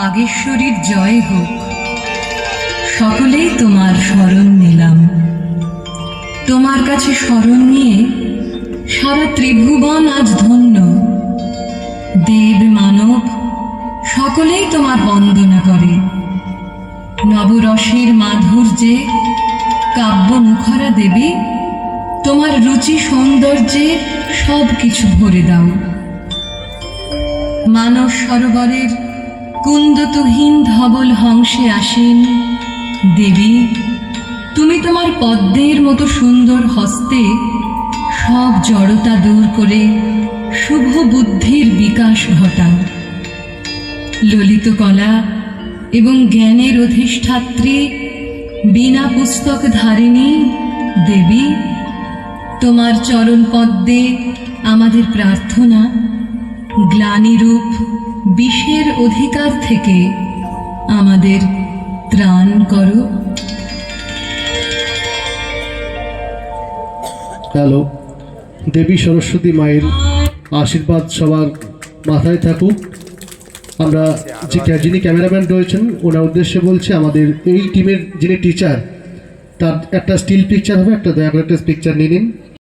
বাগেশ্বরীর জয় হোক। সকলেই তোমার শরণ নিলাম। তোমার কাছে শরণ নিয়ে সারা ত্রিভুবন আজ ধন্য। দেব মানব সকলেই তোমার বন্দনা করে। নবরসের মাধুর্যে কাব্য মুখরা দেবী, তোমার রুচি সৌন্দর্যে সব কিছু ভরে দাও। মানস সরোবরের কুন্দতুহীন ধবল হংসে আসেন দেবী, তুমি তোমার পদ্মের মতো সুন্দর হস্তে সব জড়তা দূর করে শুভ বুদ্ধির বিকাশ ঘটাও। ললিত কলা এবং জ্ঞানের অধিষ্ঠাত্রী, বিনা পুস্তক ধারিণী দেবী, তোমার চরণ পদ্মে আমাদের প্রার্থনা, গ্লানিরূপ বিষের অধিকার থেকে আমাদের ত্রাণ করো। হ্যালো, দেবী সরস্বতী মায়ের আশীর্বাদ সবার মাথায় থাকুক। আমরা যিনি ক্যামেরাম্যান রয়েছেন ওনার উদ্দেশ্যে বলছি, আমাদের এই টিমের যিনি টিচার তার একটা স্টিল পিকচার হবে, একটা দয়া করে একটা পিকচার নিয়ে নিন।